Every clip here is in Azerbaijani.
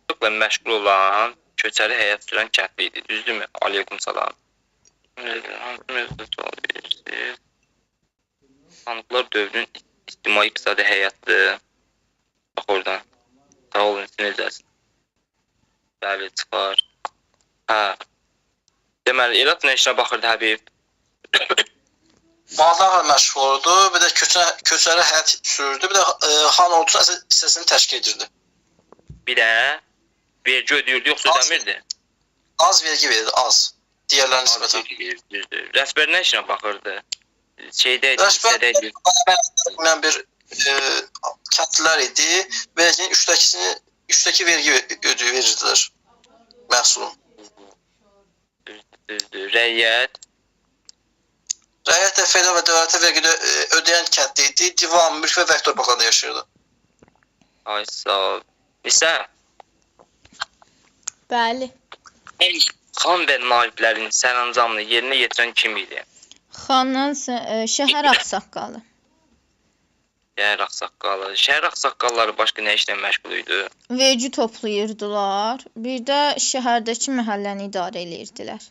Xanlıqla məşğul olan köçəri həyat sürən kəndli idi. Düzdürmü? Aleyküm salam. Xanlıqlar dövrünün ictimai-iqtisadi həyatı. Bax oradan. Sağ olun, necəsiz? Bəli, çıxar. Hə. Deməli, Elat nə işinə baxırdı Həbib? Mallarla məşğul olurdu, bir də köçəri həyat sürürdü, bir də xan ordusunun əsas hissəsini təşkil edirdi. Bir də vergi ödəyirdi, yoxsa ödəmirdi? Az vergi verirdi, az. Digərlərin nisbətən. Rəhbər nə işinə baxırdı? Rəhbər mən bir kəndlilər idi, verginin üçdəki vergi verirdilər məhsulun. Rəyyət? Rəyyət də federal və dövlətə vergi ödəyən kəndli idi, divan, mülk və vəq torpaqlarında yaşayırdı. Ay sağ ol. Nisə? Bəli. Xan və naiblərin sərəncamını yerinə yetirən kim idi? Xanın şəhər ağsaqqalı. Şəhər ağsaqqalı. Şəhər ağsaqqalları başqa nə işlə məşğul idi? Vergi toplayırdılar. Bir də şəhərdəki məhəlləni idarə edirdilər.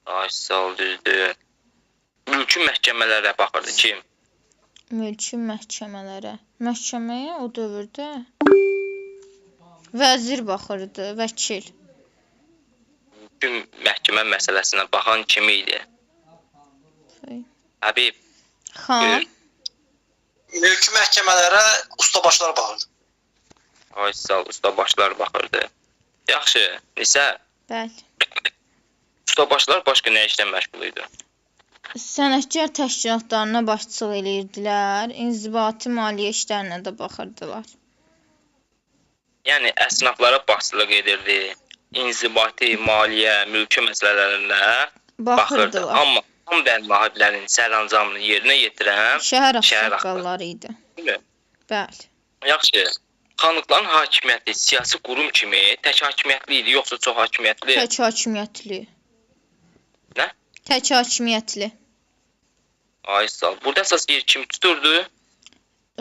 Ay sağ ol, düzdür. Mülki məhkəmələrə baxırdı kim? Mülki məhkəmələrə. Məhkəməyə o dövrdə vəzir baxırdı, vəkil. Mülki məhkəmə məsələsinə baxan kim idi? Həbib. Xan. Mülki məhkəmələrə ustabaşlar baxırdı. Ay sağ ol, ustabaşlar baxırdı. Yaxşı, Nisə? Bəli. Ustabaşlar başqa nə işlə məşğul idi? Sənətkar təşkilatlarına başçılıq edirdilər, inzibati maliyyə işlərinə də baxırdılar. Yəni, əsnaflara başçılıq edirdi, inzibati, maliyyə, mülki məsələlərində baxırdı. Amma xan və naiblərin sərəncamını yerinə yetirən şəhər ağsaqqalları idi. Bəli. Yaxşı, xanlıqların hakimiyyəti siyasi qurum kimi tək hakimiyyətli idi, yoxsa çox hakimiyyətli? Tək hakimiyyətli. Nə? Tək hakimiyyətli. Ay sağ ol. Burada əsas yer kim tuturdu?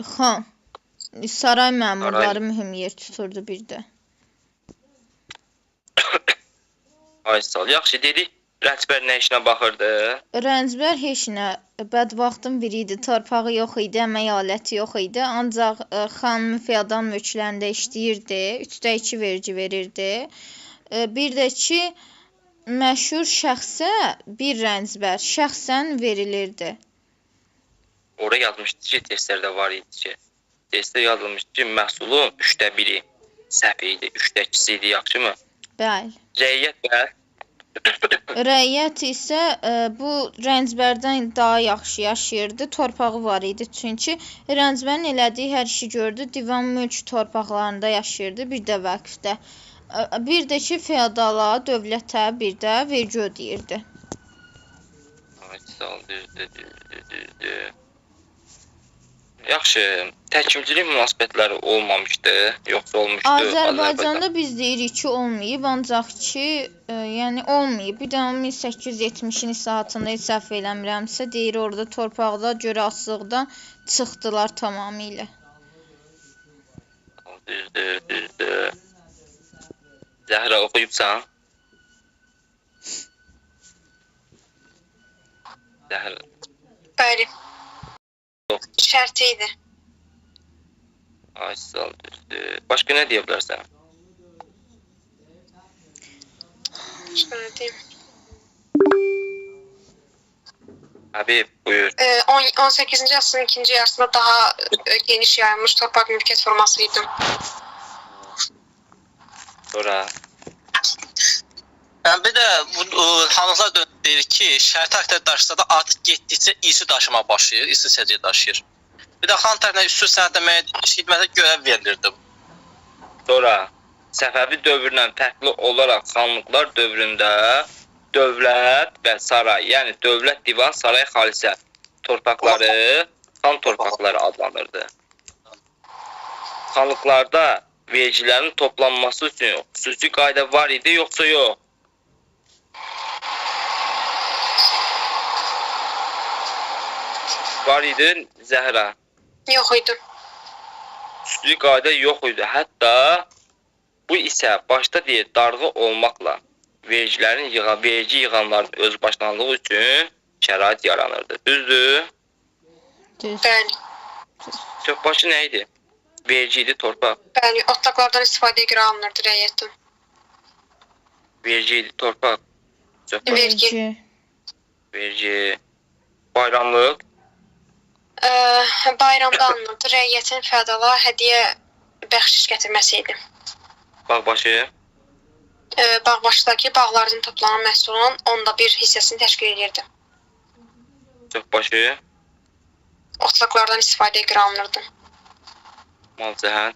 Xan. Saray məmurları mühüm yer tuturdu bir də. Ay sağ ol. Yaxşı, dedik, rəhbər nə işinə baxırdı? Rəncbər heç nə, bədvaxtın biri idi. Torpağı yox idi, əmək aləti yox idi. Ancaq xan feodal mülklərində işləyirdi. 3/2 vergi verirdi. Bir də ki, məşhur şəxsə bir rəncbər şəxsən verilirdi. Orada yazmışdı ki, testlərdə var idi ki, testdə yazılmışdı ki, məhsulun 1/3 səhv idi, 3/2 idi, yaxşı mı? Bəli. Rəiyyət və rəiyyət isə bu rəncbərdən daha yaxşı yaşayırdı, torpağı var idi. Çünki rəncbərin elədiyi hər işi gördü, divan mülk torpaqlarında yaşayırdı, bir də vəqfdə. Bir də ki, feodala, dövlətə bir də vergi ödəyirdi. Sağ ol, düzdür. Yaxşı, təkimçilik münasibətləri olmamışdı, yoxsa olmuşdu? Azərbaycanda biz deyirik ki, olmayıb, ancaq ki, yəni olmayıb. Bir də 1870-in islahatında heç səhv eləmirəmsə, deyir orada torpaqda görə asılıqdan çıxdılar tamamilə. Düzdür. Zəhra, oxuyubsan? Zəhra. Bəli. Şərti idi. Ay, sağ ol, düzdür. Başqa nə deyə bilərsən? Başqa nə deyim? Həbib, buyur. 18-ci əsrin ikinci yarısında daha geniş yayılmış torpaq mülkiyyət forması idi. Sonra? Bir də bu xanlıqlar deyir ki, şərti aktlar daşısa da artıq getdikcə isi daşıma başlayır, isi səciyyə daşıyır. Bir də xan tərəfindən üstün sənədləməyə xidmətə görəv verilirdi. Sonra, Səfəvi dövründən fərqli olaraq xanlıqlar dövründə dövlət və saray, yəni dövlət, divan, saray, xalisə torpaqları xan torpaqları adlanırdı. Xanlıqlarda vergilərin toplanması üçün xüsusi qayda var idi, yoxsa yox? Var idi, Zəhra? Yox idi. Xüsusi qayda yox idi. Hətta Bu isə başda deyir, darğı olmaqla vergi yığanların özbaşınalığı üçün şərait yaranırdı. Düzdür? Düz. Bəli. Söhbaşı nə idi? Vergi idi, torpaq. Bəli, otlaqlardan istifadəyə görə alınırdı rəiyyətdən. Vergi idi, torpaq. Söhbaşı. Vergi. Vergi. Bayramlıq. Bayramda alınırdı. Rəiyyətin fəodala hədiyyə bəxşiş gətirməsi idi. Bağbaşı. Bağbaşdakı bağlardan toplanan məhsulun 1/10 hissəsini təşkil edirdi. Söhbaşı. Otlaqlardan istifadəyə görə alınırdı. Mal cəhət.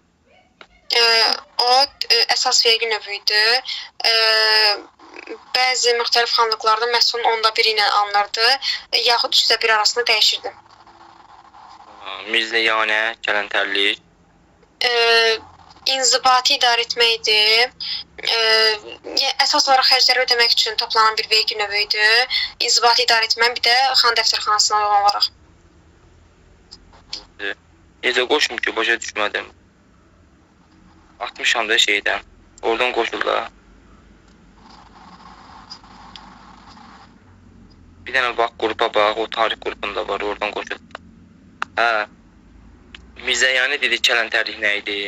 O əsas vergi növü idi. Bəzi müxtəlif xanlıqlarda məhsulun 1/10 ilə alınırdı, yaxud 1/3 arasında dəyişirdi. Mirzəyanə, kələntərlik. İnzibati idarə etmək idi. Əsas olaraq xərcləri ödəmək üçün toplanan bir vergi növü idi. İnzibati idarə etmən bir də xan dəftərxanasına olan olaraq. Necə qoşum ki, başa düşmədim. 60 anda şeydən. Oradan qoşurlar. Bir dənə bax qrupa bax, o tarix qrupunda var, oradan qoşur. Hə. Mirzəyani dedi, kələntərlik nə idi?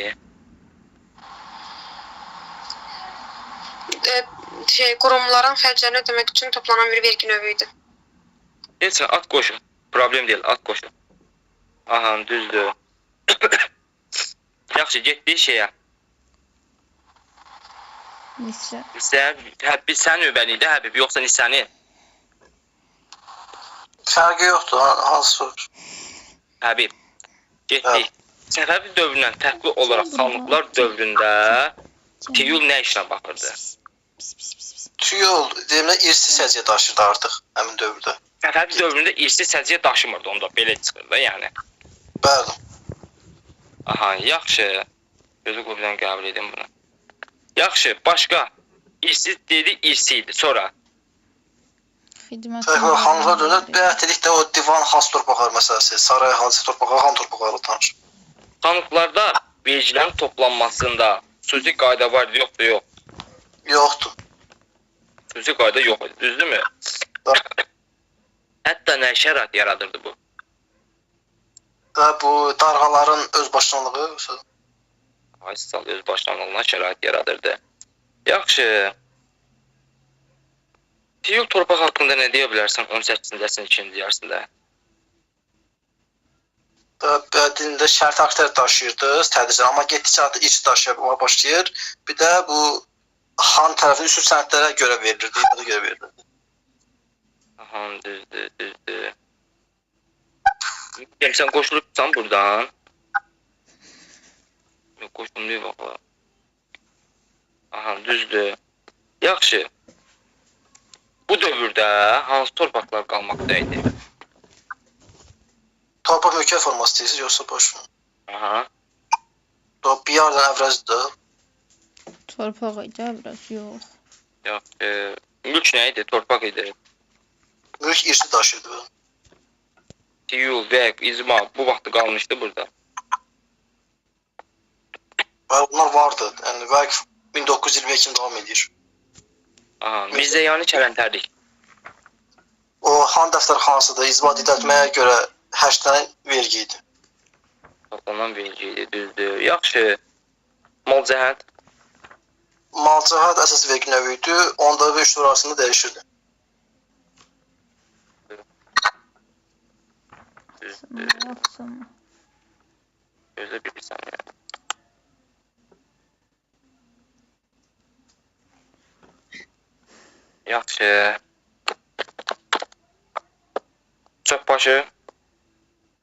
Qurumların xərclərini ödəmək üçün toplanan bir vergi növü idi. Heç at qoşun. Problem deyil, at qoşun. Aha, düzdür. Yaxşı, getdik şeyə. Nissə. Sən növbəli idi, Həbib, yoxsa Nisəni? Fərqi yoxdur, hansı soruş? Həbib, getdik. Səfəvi dövründən təxvi olaraq xanlıqlar dövründə Tiyul nə işlə baxırdı? Tiyul, deyimlə, irsi səciyə daşırdı artıq həmin dövrdə. Səfəvi dövründə irsi səciyə daşımırdı, onda belə çıxırdı, yəni. Bəli. Aha, yaxşı. Gözü qurban qəbul edin bunu. Yaxşı, başqa. İrsi dedi, irsi idi. Sonra? Xanlıqlar dövründə bəyətlikdə o divan xas torpaqlar məsələsi, saray hansı torpaqlar, xan torpaqlarla tanış. Xanlıqlarda vergilərin toplanmasında xüsusi qayda var, yoxdur, yox. Yoxdur. Xüsusi qayda yox idi, düzdürmü? Hətta nə şərait yaradırdı bu? Bu darğaların özbaşınalığı. Aysal öz başlanğılığına şərait yaradırdı. Yaxşı. Tiyul torpaq haqqında nə deyə bilərsən 18-ci əsrin ikinci yarısında? Dilində şərt aktlar daşıyırdı tədricən, amma getdikcə artıq iç daşıya başlayır. Bir də bu xan tərəfindən üsül sənətlərə görə verilirdi. Aha, düzdür. Sən qoşulubsan buradan. Yox, qoşulmayıb bax. Aha, düzdür. Yaxşı. Bu dövrdə hansı torpaqlar qalmaqdaydı? Torpaq mülkiyyət forması deyirsiniz, yoxsa boş mu? Aha. Biyardan əvrəzdir. Torpaq idi, əvrəz, yox. Yaxşı. Mülk nə idi? Torpaq idi. Mülk irsi daşıyırdı. Tiyul, vəq, izma bu vaxtı qalmışdı burada. Bunlar vardı. Yəni vəq 1922 kimi davam edir. Aha, Mirzəyani kələntərlik. O xan dəftərxanasıdır, izbat edilməyə görə 8 dənə vergi idi. Toplanan vergi idi, düzdür. Yaxşı. Mal cəhət. Mal cəhət əsas vergi növü idi, onda və 3 arasında dəyişirdi. Düzdür. Gözlə bir saniyə. Yaxşı. Çöpbaşı.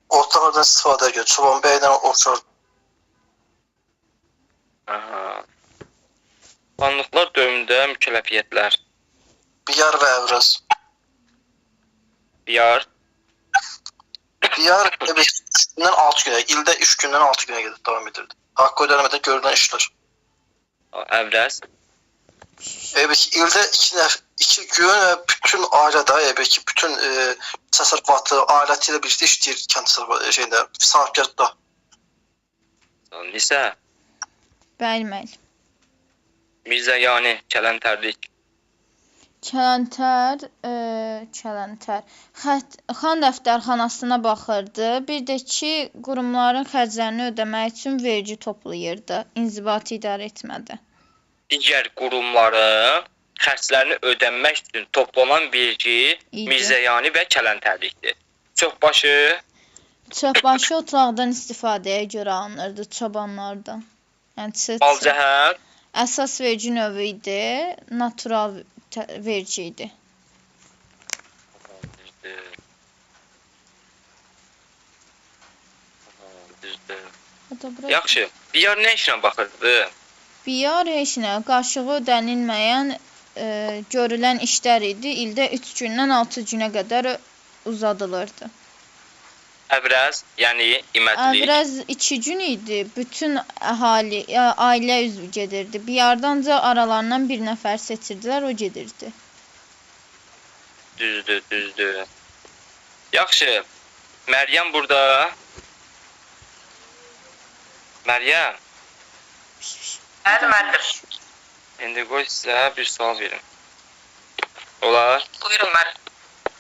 Otlardan istifadə edir. Çoban bəydən otur. Aha. Xanlıqlar dövründə mükəlləfiyyətlər. Biyar və əvrəz. Biyar. Biyar 3 gündən 6 günə, ildə 3 gündən 6 günə gedib davam edirdi. Haqqı ödənmədən görülən işlər. Əvrəz. İldə 2 gün və bütün ailədə, bütün təsərrüfatı, ailəti ilə birlikdə işləyir kənd sahibkarda. Lisə. Bəli. Mirzəyani, Kələntərlik. Kələntər, Kələntər. Xan dəftərxanasına baxırdı. Bir də ki, qurumların xərclərini ödəmək üçün vergi toplayırdı. İnzibati idarə etmədi. Digər qurumların xərclərini ödənmək üçün toplanan vergi Mirzəyani və Kələntərlikdir. Çoxbaşı oturaqdan istifadəyə görə alınırdı çobanlardan. Yəni Alcəhət. Əsas vergi növü idi, natural vergi idi. Düzdür. Yaxşı. Biyar nə işlə baxırdı? Biyar işinə qarşılığı ödənilməyən görülən işlər idi. İldə 3 gündən 6 günə qədər uzadılırdı. Əvrəz, yəni imədlik. Əvrəz 2 gün idi. Bütün əhali, ailə üzvü gedirdi. Biyardanca aralarından bir nəfər seçirdilər, o gedirdi. Düzdür. Yaxşı. Məryəm burada. Məryəm. Müəllim. İndi qoy sizə bir sual verim. Olar? Buyurun müəllim.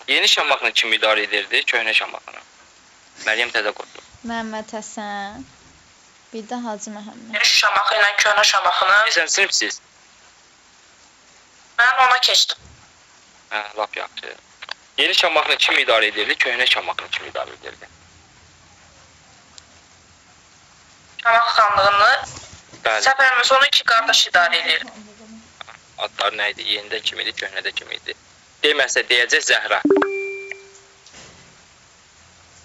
Yeni Şamaxını kim idarə edirdi? Köhnə Şamaxını. Məryəm təzə qoydu. Məhəmməd Həsən. Bir də Hacı Məhəmməd. Yeni Şamaxı ilə köhnə Şamaxını. Sən sinifsiz? Mən ona keçdim. Lap yaxşı. Yeni Şamaxını kim idarə edirdi? Köhnə Şamaxını kim idarə edirdi? Şamaxı xanlığını Səfərimiz onu 2 qardaş idarə edirdi. Adlar nə idi? Yenidə kim idi? Köhnədə kim idi? Deməsə deyəcək Zəhra.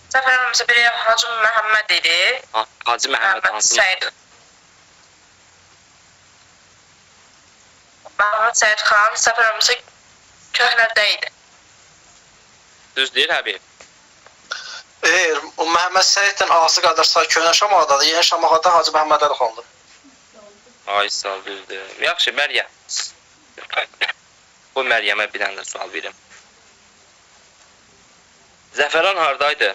Səfərimizə biri Hacı Məhəmməd idi. Hacı Məhəmməd hansı? Səyid. Məhəmməd Səyid xan səfərimizə köhnədə idi. Düz deyir Həbib. O Məhəmməd Səyiddən ağası qadarsa köhnə Şamaxıdadır, yeni Şamaxıda Hacı Məhəmməd Əli xandır. Ay sağ ol, düzdür. Yaxşı, Məryəm. Bu Məryəmə bir dənə də sual verim. Zəfəran hardaydı?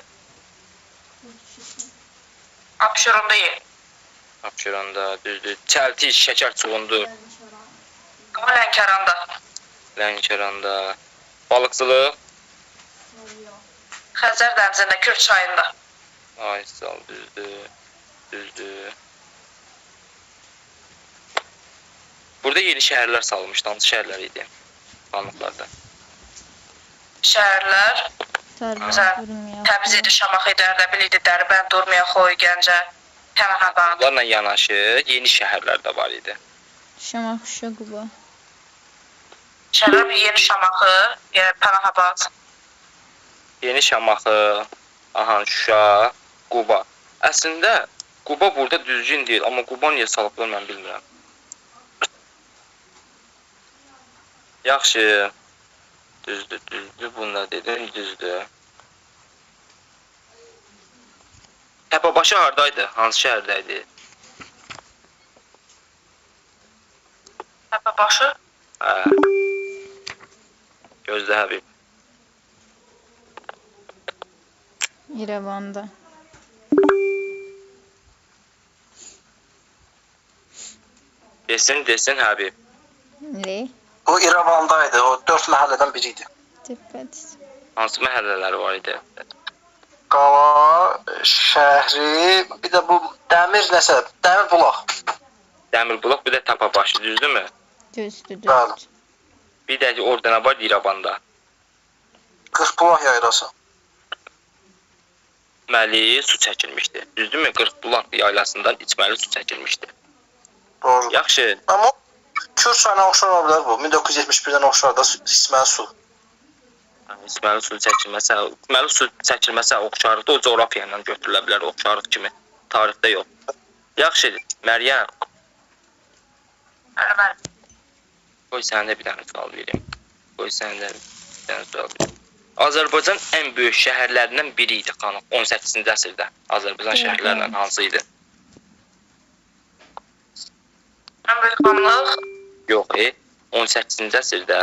Abşeronda yer. Abşeronda, düzdür. Çəlti, şəkər çuğundur. Lənkəranda. Lənkəranda. Balıqçılıq? Xəzər dənizində, Kür çayında. Ay sağ ol, düzdür. Burada yeni şəhərlər salmışdı. Hansı şəhərlər idi? Xanlıqlarda. Şəhərlər. Təbriz idi, Şamaxı idi, Ərdəbil idi, Dərbənd, Urmiya, Xoy, Gəncə, Pənahəbad. Bunlarla yanaşı yeni şəhərlər də var idi. Şamaxı, Quba. Şəhərlər yeni Şamaxı, Pənahəbad. Yeni Şamaxı, Şuşa, Quba. Əslində Quba burada düzgün deyil, amma Quba niyə salıblar mən bilmirəm. Yaxşı. Düzdür. Bunda dedim, düzdür. Təpəbaşı hardaydı? Hansı şəhərdəydi? Təpəbaşı? Gözlə Həbib. İrəvanda. Desin Həbib. Ne? O İrəvandaydı, o 4 məhəllədən biri idi. Diqqət. Hansı məhəllələri var idi? Qala, şəhri, bir də bu Dəmir nəsə, Dəmir bulaq. Dəmir bulaq, bir də Təpəbaşı, düzdürmü? Düzdür. Bəli. Bir də orada nə var İrəvanda? 40 bulaq yaylası. İçməli su çəkilmişdi. Düzdürmü? 40 bulaq yaylasından içməli su çəkilmişdi. Doğru. Yaxşı. Amma Kür çayına oxşar ola bilər bu. 1971-dən oxşar da içməli su. İçməli su çəkilməsə oxşarlıqda o coğrafiya ilə götürülə bilər oxşarlıq kimi. Tarixdə yox. Yaxşı, Məryəm. Bəli. Qoy sənə də bir dənə sual verim. Azərbaycan ən böyük şəhərlərindən biri idi xanım. 18-ci əsrdə Azərbaycan şəhərlərindən hansı idi? Ən böyük xanlıq? Yox, 18-ci əsrdə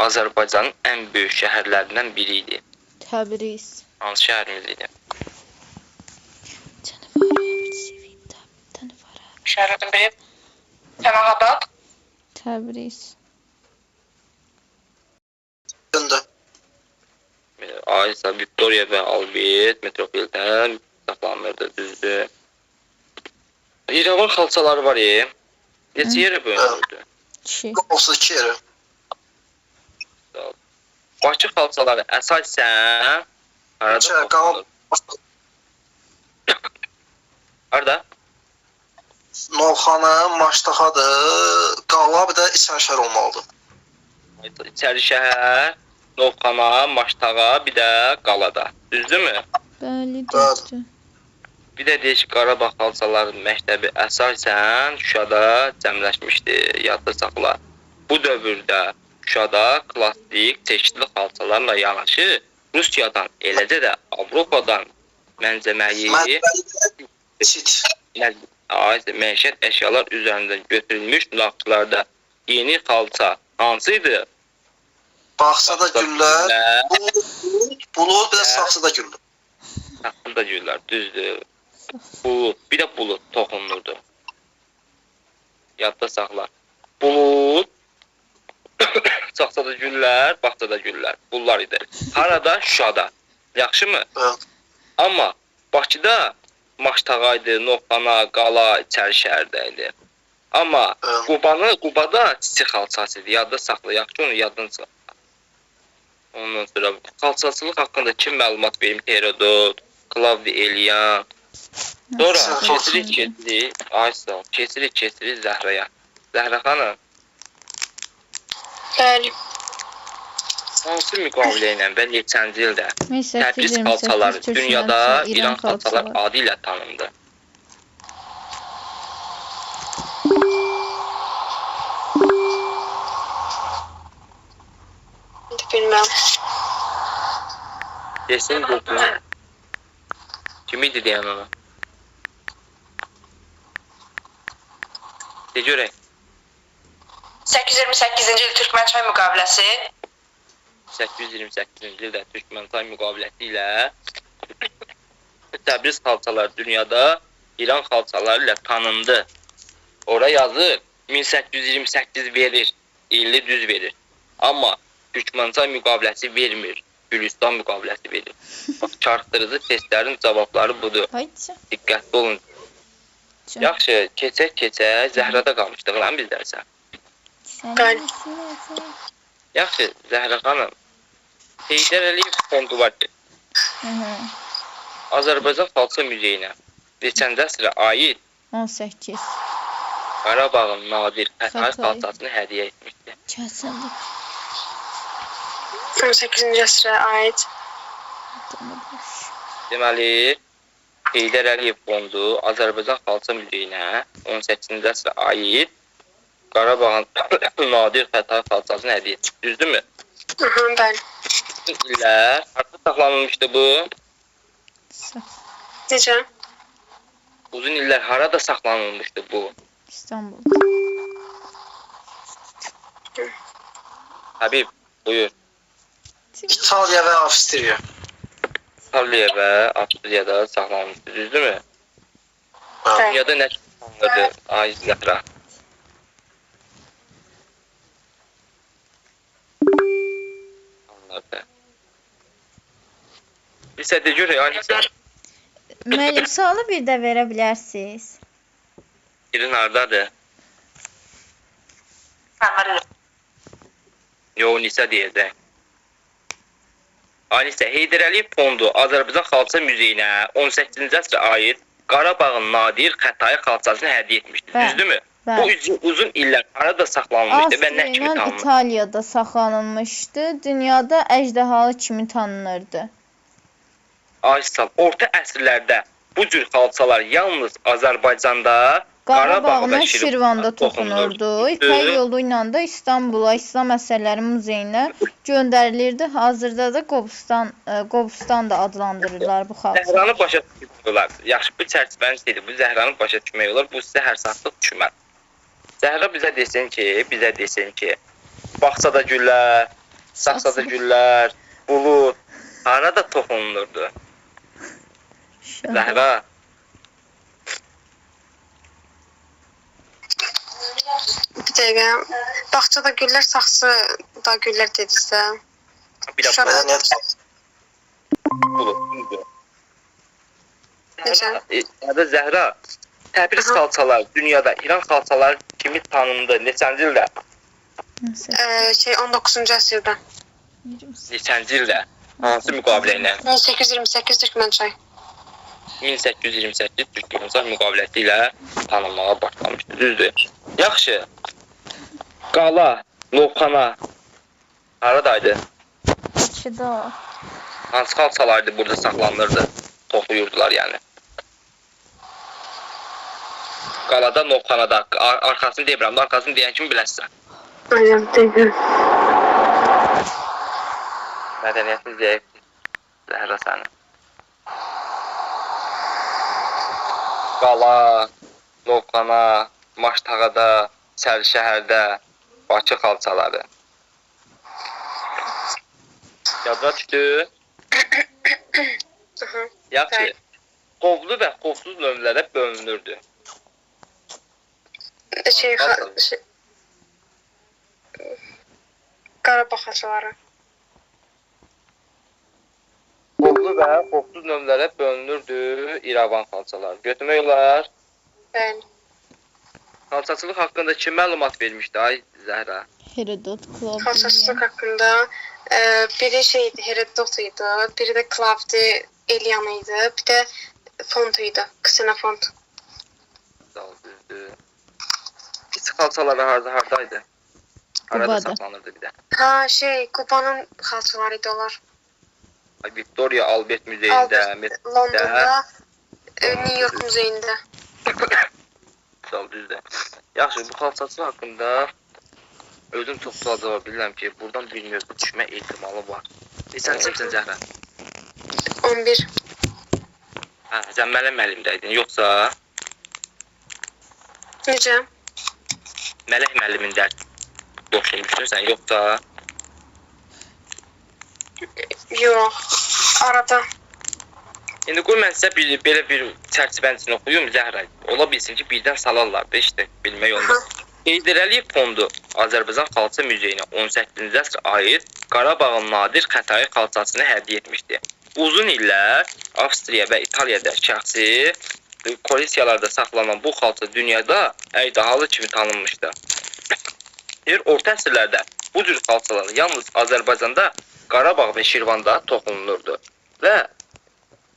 Azərbaycanın ən böyük şəhərlərindən biri idi. Təbriz. Hansı şəhərimiz idi? Şəhərlərdən biri Pənahəbad. Təbriz. Döndü. Aysa Victoria və Albert metropoldən saxlanırdı, düzdür. İrəvan xalçaları var ya. Neçə yerə bölünürdü? 2. 32 yeri. Bakı xalçaları əsasən harada Qalan Harada? Novxanı, Maştaxadır, Qala bir də İçərişəhər olmalıdır. İçəri şəhər, Novxana, Maştağa, bir də Qalada. Düzdürmü? Bəli, düzdür. Bir də deyək Qarabağ xalçaları məktəbi əsasən Şuşada cəmləşmişdi, yadda saxla. Bu dövrdə Şuşada klassik çeşidli xalçalarla yanaşı Rusiyadan, eləcə də Avropadan məncəməyi məişət əşyalar üzərində götürülmüş naxışlarda yeni xalça hansıydı? Bağçada güllər, bulud, bir də saxçıda güllər. Saxçıda güllər, düzdür. Bulut, bir də bulut toxunurdu. Yadda saxla. Bulut, saxçada güllər, bağçada güllər. Bunlar idi. Harada? Şuşada. Yaxşı mı? Amma Bakıda Maştağa idi, Novxana, Qala, İçəri şəhərdə idi. Amma Qubada çiçək xalçası idi. Yadda saxla, yaxşı onu yaddan saxla. Ondan sonra xalçaçılıq haqqında kim məlumat verim? Herodot, Klavdi Eliyan. Sonra keçirik Zəhraya. Zəhra xanım. Bəli. Hansı müqavilə ilə və neçənci ildə Təbriz 1828 xalçaları dünyada Türkmən, İran xalçalar adı ilə tanındı? Bilməm. Desin qurtun. Kim idi deyən onu? De görək. 828-ci il Türkmənçay müqaviləsi. 828-ci ildə Türkmənçay müqaviləsi ilə Təbriz xalçaları dünyada İran xalçaları ilə tanındı. Ora yazır 1828 verir, 50 düz verir. Amma Türkmənçay müqaviləsi vermir, Gülüstan müqaviləsi verir. Bax, çarptırıcı testlərin cavabları budur. Diqqətli olun. Yaxşı, keçək, Zəhrada qalmışdıq lan biz dərsə. Yaxşı, Zəhra xanım. Heydər Əliyev fondu var ki, Azərbaycan Xalça Muzeyinə neçənci əsrə aid 18. Qarabağın nadir Xətai xalçasını hədiyyə etmişdi. Kəsildi. 18-ci əsrə aid. Deməli, Heydər Əliyev fondu Azərbaycan Xalça Muzeyinə 18-ci əsrə aid Qarabağın nadir Xətai xalçasını hədiyyə etmişdi. Düzdürmü? Bəli. Uzun illər harada saxlanılmışdı bu? Necə? Uzun illər harada saxlanılmışdı bu? İstanbul. Habib, buyur. İtaliya və Avstriya. İtaliya və Avstriyada saxlanılmışdı, düzdürmü? Dünyada nə saxlanılırdı? Ay, Zəhra. Bilsə de görək, aynısı. Müəllim, sualı bir də verə bilərsiniz. Birin haradadır? Yox, Nisə deyəcək. Nisə, Heydər Əliyev fondu Azərbaycan Xalça Muzeyinə 18-ci əsrə aid Qarabağın nadir Xətai xalçasını hədiyyə etmişdir. Düzdürmü? Bu uzun illər arada saxlanılmışdı və nə kimi tanınır? İtaliyada saxlanılmışdı. Dünyada əjdahalı kimi tanınırdı. Aysal, orta əsrlərdə bu cür xalçalar yalnız Azərbaycanda, Qarabağ və Şirvanda toxunurdu. İpək yolu ilə də İstanbula, İslam Əsərləri Muzeyinə göndərilirdi. Hazırda da Qobustan da adlandırırlar bu xalçanı. Zəhranı başa düşmək olar. Yaxşı, bu çərçivəni istəyir. Bu Zəhranı başa düşmək olar. Bu sizə hər saatlıq düşməz. Zəhra bizə desin ki, bağçada güllər, saxsada güllər, bulud, harada toxunulurdu? Zəhra. Bir dəqiqə. Bağçada güllər, saxsı da güllər dedisə. Bir Şuşada dəfə. Necə? Zəhra, Təbriz xalçalar dünyada İran xalçaları kimi tanındı? Neçənci ildə? 19-cu əsrdə. Neçənci ildə? Hansı müqavilə ilə? 1828 Türkmənçay. 1828 Türkmənçay müqaviləsi ilə tanınmağa başlamışdı. Düzdür. Yaxşı. Qala, Lovxana haradaydı? Bakıda. Hansı xalçalardı burada saxlanırdı? Toxuyurdular yəni. Qalada, Lovxanada. Arxasını demirəm, arxasını deyən kimi biləsən. Aynen, deyim. Mədəniyyətin zəif. Zəhra sənin. Qala, Lovxana, Maştağada, Sərşəhərdə, Bakı xalçaları. Yadına düşdü? Yaxşı. Qovlu və qovsuz növlərə bölünürdü. Qarabağ xalçaları. Qovlu və qovsuz növlərə bölünürdü İrəvan xalçaları. Götürmək olar. Bəli. Xalçaçılıq haqqında kim məlumat vermişdi ay Zəhra? Herodot, Klavdiya. Xalçaçılıq haqqında biri şeydi, Herodot idi, biri də Klavdi Elian idi, bir də Font idi, Ksenofont. Düzdür. Pis xalçaları haradaydı? Harada saxlanırdı bir də? Ha, Qubanın xalçaları idi onlar. Victoria Albert Müzeyində, Londonda, New York Müzeyində. Düzdür. Yaxşı, bu xalçaçı haqqında özüm çox sual cavab bilirəm ki, buradan bir növbə düşmə ehtimalı var. Neçənçimsən Zəhra? 11. Sən Mələk müəllimdəydin, yoxsa? Necə? Mələk müəllimin dərs oxumuşdun sən, yoxsa? Yox, arada. İndi qoy mən sizə belə bir çərçivənin içində oxuyum Zəhra. Ola bilsin ki, birdən salarlar da işte, bilmək olmaz. Heydər Əliyev fondu Azərbaycan Xalça Müzeyinə 18-ci əsr aid Qarabağın nadir Xətai xalçasını hədiyyə etmişdi. Uzun illər Avstriya və İtaliyada şəxsi koleksiyalarda saxlanan bu xalça dünyada əydahalı kimi tanınmışdı. Orta əsrlərdə bu cür xalçalar yalnız Azərbaycanda, Qarabağ və Şirvanda toxunulurdu və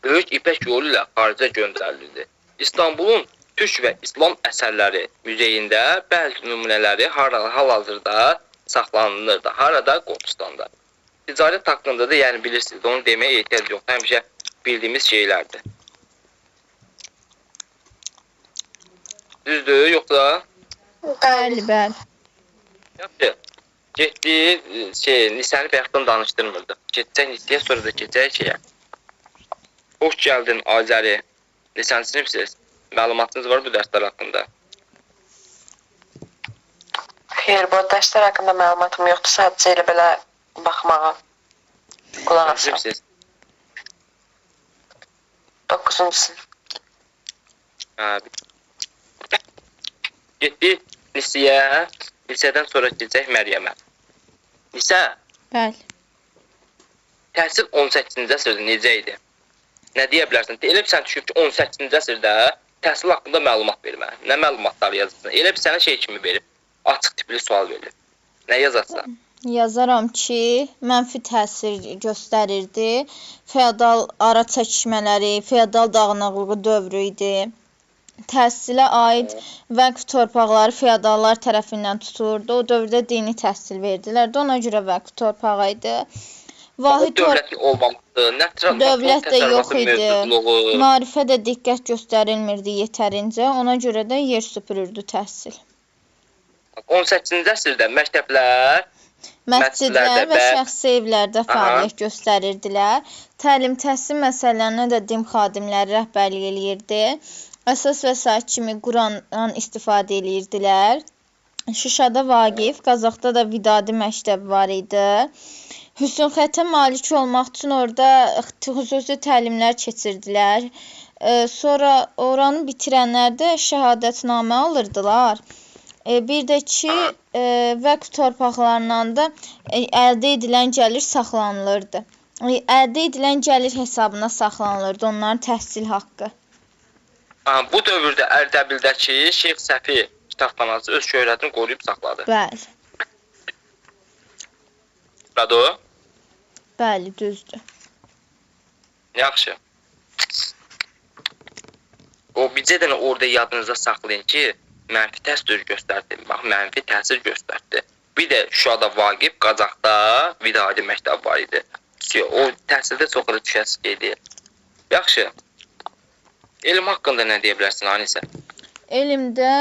böyük ipək yolu ilə xaricə göndərilirdi. İstanbulun Türk və İslam əsərləri müzeyində bəzi nümunələri hal-hazırda saxlanılırdı. Harada? Qobustanda. Ticarət haqqında da yəni bilirsiniz, onu deməyə ehtiyac yox. Həmişə bildiyimiz şeylərdir. Düzdür, yoxsa? Bəli, bəli. Yaxşı. Getdi, Nisəni bayaqdan danışdırmırdı. Keçəcək Nisəyə, sonra da keçəcək şeyə. Xoş gəldin Azəri. Nisəni sinifsiz? Məlumatınız var bu dərslər haqqında? Xeyr, bu dərslər haqqında məlumatım yoxdur. Sadəcə elə belə baxmağa qulaq asıram. Sinifsiz? 9-cu sinif. Getdi Nisəyə, Nisədən sonra keçəcək Məryəmə. Nisə? Bəli. Təhsil 18-ci əsrdə necə idi? Nə deyə bilərsən? Elə bir sən düşüb ki, 18-ci əsrdə təhsil haqqında məlumat vermə. Nə məlumatlar yazırsan? Elə bir sənə şey kimi verib, açıq tipli sual verir. Nə yazarsan? Yazaram ki, mənfi təsir göstərirdi. Feodal ara çəkişmələri, feodal dağınıqlığı dövrü idi. Təhsilə aid vəqf torpaqları feodallar tərəfindən tutulurdu. O dövrdə dini təhsil verdilər. Ona görə vəqf torpağı idi. Dövlətin olmamışdı. Dövlət də yox idi. Maarifə də diqqət göstərilmirdi yetərincə. Ona görə də yer süpürürdü təhsil. 18-ci əsrdə məktəblər, məscidlər və şəxsi evlərdə fəaliyyət göstərirdilər. Təlim təhsil məsələlərinə də din xadimləri rəhbərlik eləyirdi. Əsas vəsait kimi Qurandan istifadə edirdilər. Şuşada Vaqif, Qazaxda da Vidadi məktəb var idi. Hüsnxətə malik olmaq üçün orada xüsusi təlimlər keçirdilər. Sonra oranı bitirənlər də şəhadətnamə alırdılar. Bir də ki, vəqf torpaqlarından da əldə edilən gəlir saxlanılırdı. Əldə edilən gəlir hesabına saxlanılırdı onların təhsil haqqı. Bu dövrdə Ərdəbildəki Şeyx Səfi kitabxanası öz şöhrətini qoruyub saxladı. Bəli. Bəli o? Bəli, düzdür. Yaxşı. O bircə dənə orada yadınızda saxlayın ki, mənfi təsir göstərdi. Bax, mənfi təsir göstərdi. Bir də Şuşada Vaqif, Qazaxda Vidadi məktəb var idi. O təhsildə çox da düşəsiz idi. Yaxşı. Elm haqqında nə deyə bilərsin, Anisə? Elmdə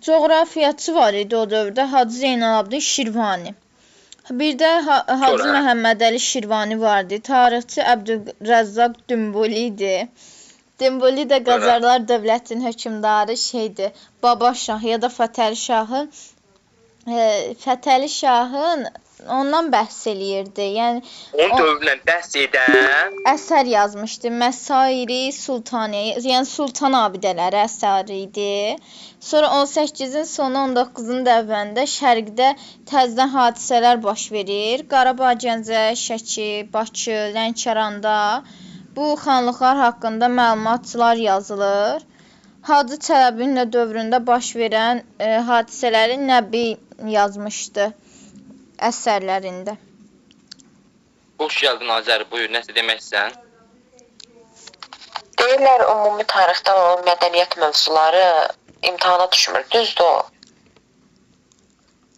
coğrafiyaçı var idi o dövrdə, Hacı Zeynalabdin Şirvani. Bir də Hacı Məhəmmədəli Şirvani vardı. Tarixçi Əbdülrəzzaq Dümbuli idi. Dümbuli də Qacarlar dövlətinin hökmdarı şeydir, Baba Şah ya da Fətəli Şahın. Fətəli Şahın ondan bəhs eləyirdi. Yəni onun dövründən bəhs edən əsər yazmışdı. Məsairi Sultaniyə, yəni Sultan abidələri əsəri idi. Sonra 18-in sonu 19-un əvvəlində şərqdə təzədən hadisələr baş verir. Qarabağ, Gəncə, Şəki, Bakı, Lənkəranda bu xanlıqlar haqqında məlumatlar yazılır. Hacı Çələbinin də dövründə baş verən hadisələri Nəbi yazmışdı əsərlərində. Xoş gəldin Azər, buyur, nəsə deməksən? Deyirlər, ümumi tarixdən olan mədəniyyət mövzuları imtahana düşmür, düzdür o?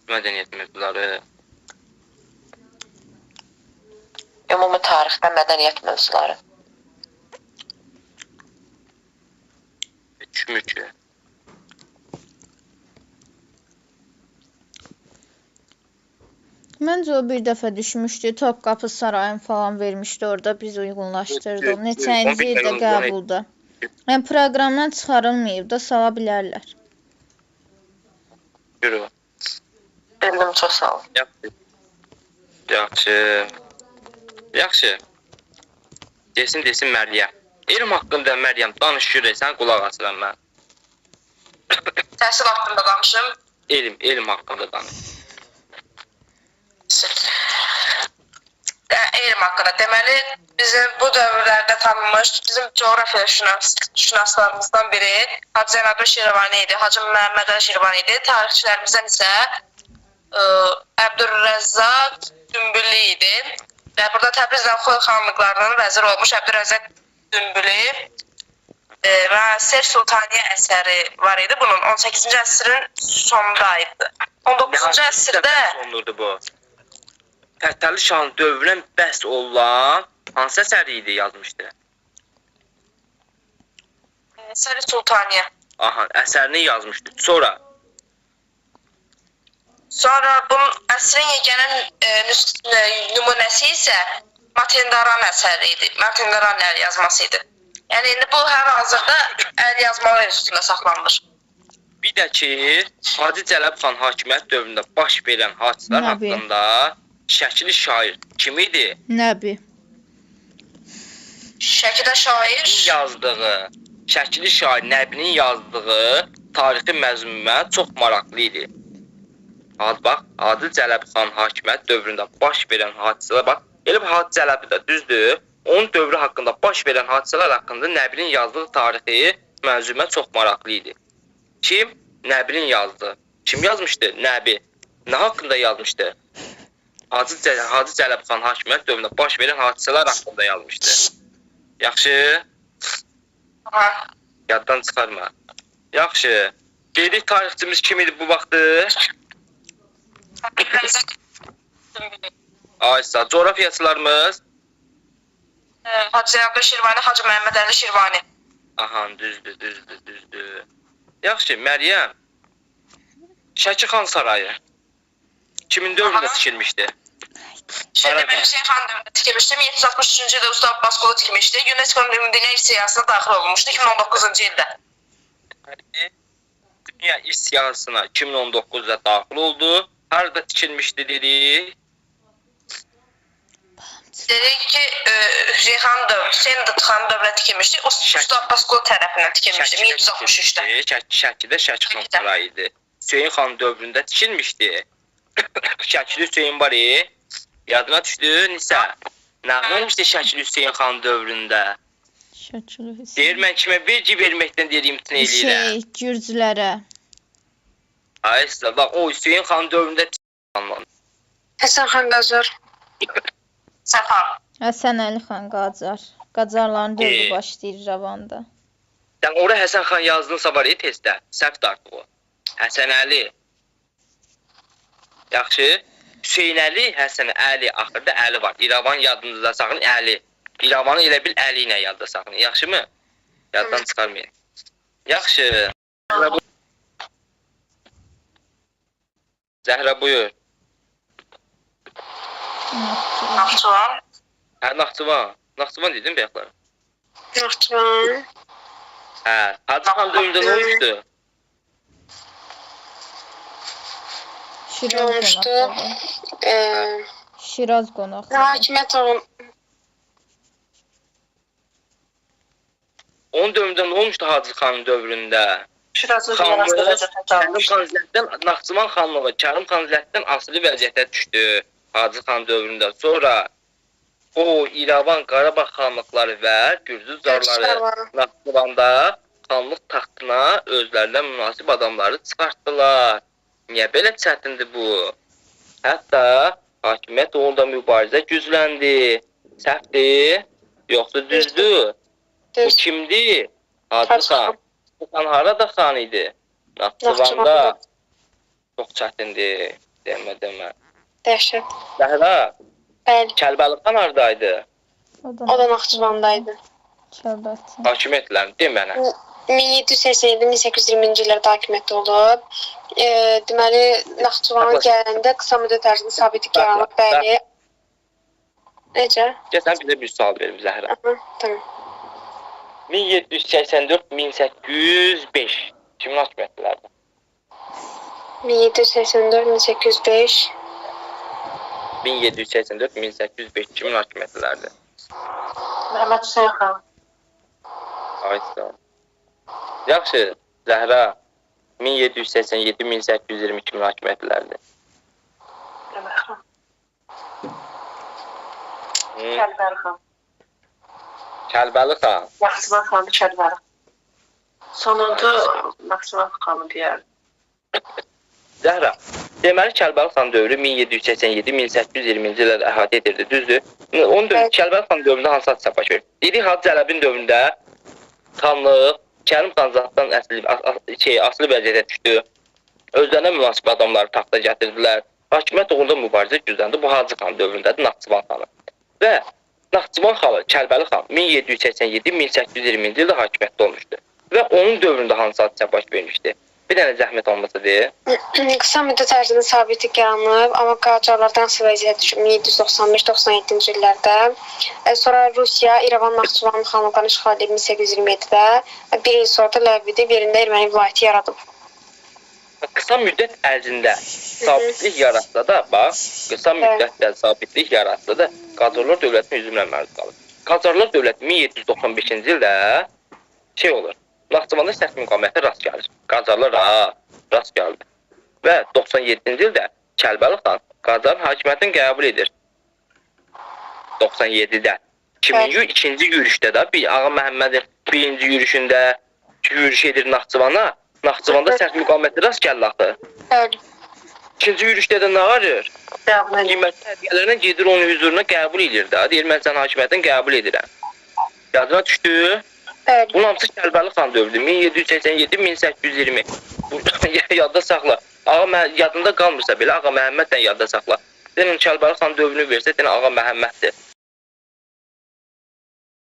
Mədəniyyət mövzuları. Ümumi tarixdən mədəniyyət mövzuları. Düşmür ki. Məncə o bir dəfə düşmüşdü, Topqapı sarayını falan vermişdi orada, biz uyğunlaşdırdıq. Neçənci ildə qəbulda. Yəni proqramdan çıxarılmayıb da, sala bilərlər. Yürü. Bildim, çox sağ ol. Yaxşı. Yaxşı. Desin Məryəm. Elm haqqında Məryəm danışır, sən qulaq asıram mən. Təhsil haqqında danışım. Elm haqqında danış. Elm haqqında. Deməli, bizim bu dövrlərdə tanınmış bizim coğrafiya şünaslarımızdan biri Hacı Zeynalabdin Şirvani idi, Hacı Məhəmmədəli Şirvani idi. Tarixçilərimizdən isə Əbdülrəzzaq Dümbüli idi. Və burada Təbrizdən Xoy xanlıqlarının vəziri olmuş Əbdülrəzzaq Dümbüli və Ser Sultaniyə əsəri var idi. Bunun 18-ci əsrin sonunda idi. 19-cu əsrdə sonludur bu. Fətəli Şahın dövrünə bəhs olunan hansı əsəri idi yazmışdı? Ser Sultaniyə. Aha, əsərini yazmışdı. Sonra bunun əsrin yeganə nümunəsi isə Matendaran əsəri idi. Matendaran əl yazması idi. Yəni indi bu hal-hazırda əl yazmalar üstündə saxlanılır. Bir də ki, Hacı Cələb xan hakimiyyət dövründə baş verən hadisələr haqqında Şəkili şair kim idi? Nəbi. Şəkidə şair yazdığı, Şəkili şair Nəbinin yazdığı tarixi məzmunə çox maraqlı idi. Bax, Hacı Cələb xan hakimiyyət dövründə baş verən hadisələr, bax, elə Hacı Cələbi də düzdür. Onun dövrü haqqında baş verən hadisələr haqqında Nəbinin yazdığı tarixi məzmunə çox maraqlı idi. Kim? Nəbinin yazdığı. Kim yazmışdı? Nəbi. Nə haqqında yazmışdı? Hacı Cələb xan hakimiyyət dövründə baş verən hadisələr haqqında yazmışdı. Yaxşı? Yaddan çıxarma. Yaxşı. Qeydilik tarixçimiz kim idi bu vaxtı? Aysa, coğrafiyaçılarımız? Hacı Zeynalabdin Şirvani, Hacı Məhəmmədəli Şirvani. Aha, düzdür. Yaxşı, Məryəm. Şəki xan sarayı kimin dövründə tikilmişdi? Şəhidəmin Hüseyin xan dövründə tikilmişdi. 1763-cü ildə Usta Abbas Qulu tikilmişdi. UNESCO-nun Dünya İrs Siyahısına daxil olunmuşdu 2019-cu ildə. Dünya İrs Siyahısına 2019-da daxil oldu. Harada tikilmişdi dedik? Dedik ki Reyhan dövlü, Hüseyin Dıtxan dövləti tikilmişdi. O Usta Abbas Qulu tərəfindən tikilmişdi 1763-də. Şəkidə Şəki xan sarayı idi. Hüseyin xan dövründə tikilmişdi. Şəkili Hüseyin var yadına düşdü Nisə. Nə olmuşdu Şəkili Hüseyin xan dövründə? Şəkili Hüseyin. Deyir mən kimə vergi verməkdən deyir imtina eləyirəm. Gürcülərə. Ay sizə bax o Hüseyin xan dövründə Həsən xan Qacar. Səfar. Həsən Əli xan Qacar. Qacarların dövrü başlayır İrəvanda. Sən ora Həsən xan yazdınsa var testdə. Səhvdir artıq o. Həsən Əli. Yaxşı. Hüseyin Əli, Həsən Əli, axırda Əli var. İrəvan yadınızda saxlayın, Əli. İrəvanı elə bil Əli ilə yadda saxlayın. Yaxşımı? Yaddan çıxarmayın. Yaxşı. Zəhra buyur. Naxçıvan. Hə, Naxçıvan. Naxçıvan dedim bəyəklər. Naxçıvan. Hə, Hacı xan dövründə nə olmuşdu? Şiraz Olmuşdu. qonaqları. Şiraz qonaqları. Hakimiyyət olun. Onun dövründə nə olmuşdu Hacı xanın dövründə? Şirazlı Xanlığı, vəzifə Kərim xan Zətdən, Naxçıvan xanlığı, Kərim xan Zətdən asılı vəziyyətə düşdü Hacı xan dövründə. Sonra o İrəvan, Qarabağ xanlıqları və Gürcü zarları Naxçıvanda xanlıq taxtına özlərinə münasib adamları çıxartdılar. Niyə belə çətindir bu? Hətta hakimiyyət uğrunda mübarizə gücləndi. Səhvdir, yoxsa düzdür? Bu kimdir? Hacı xan. Bu xan harada xan idi? Naxçıvanda. Çox çətindir, demə. Dəhşət. Zəhra, Bəli. Kəlbəli xan haradaydı? O da Naxçıvandaydı. Kəlbəti. Hakimiyyətlərini demənə. 1787-1820-ci illərdə hakimiyyət olub. Deməli, Naxçıvana gələndə qısa müddət ərzində sabitlik yaranıb. Bəli. Necə? Sən bizə bir sual verim Zəhra. Tamam. 1784-1805 kimin hakimiyyətlərdi? 1784-1805 1784-1805 kimin hakimiyyətlərdi? Məhəmməd Hüseyin xan. Aysa. Yaxşı, Zəhra 1787-1820 kimin hakimiyyətlərdi? Məhəmməd xan. Kəlbəli xan. Kəlbəli xan. Naxçıvan xanı Kəlbəli. Sonunda Naxçıvan xanı deyərdim. Zəhra, deməli Kəlbəli xan dövrü 1787-1820-ci illərdə əhatə edirdi, düzdür? Onun dövrü Kəlbəli xan dövründə hansı hadisə baş verir? Dedik Hacı Ələbin dövründə xanlıq Kərim xan zatdan asılı vəziyyətə düşdü. Özlərinə münasib adamları taxta gətirdilər. Hakimiyyət uğrunda mübarizə gücləndi. Bu Hacı xan dövründədir, Naxçıvan xanı. Və Naxçıvan xanı Kəlbəli xan 1787-1820-ci ildə hakimiyyətdə olmuşdu. Və onun dövründə hansı hadisə baş vermişdi? Bir dənə zəhmət olmasa deyil. Qısa müddət ərzində sabitlik yaranıb, amma Qacarlardan asılı vəziyyətə düşüb 1795-97-ci illərdə. Sonra Rusiya İrəvan Naxçıvan xanlıqlarını işğal edib 1827-də. Bir il sonra da ləğv edib yerində erməni vilayəti yaradıb. Qısa müddət ərzində sabitlik yaratsa da, bax, qısa müddətdə sabitlik yaratsa da Qacarlar dövlətinin hücumuna məruz qalır. Qacarlar dövləti 1795-ci ildə olur. Naxçıvanda sərt müqavimətə rast gəlir. Qacarlar rast gəldi. Və 97-ci ildə Kəlbəli xan Qacarın hakimiyyətini qəbul edir. 97-də. 2002-ci yürüşdə də Ağa Məhəmmədin birinci yürüşündə yürüş edir Naxçıvana. Naxçıvanda sərt müqavimətə rast gəlir axı. Bəli. İkinci yürüşdə də nə arır? Qiymətli hədiyələrinə gedir onun hüzuruna qəbul edir də. Deyir, mən sən hakimiyyətini qəbul edirəm. Yadına düşdü. Bunun hamısı Kəlbəli xan dövrüdür. 1787-1820. Yadda saxla. Yadında qalmırsa belə Ağa Məhəmmədlə yadda saxla. Sənin Kəlbəli xan dövrünü versə, sənə Ağa Məhəmməddir.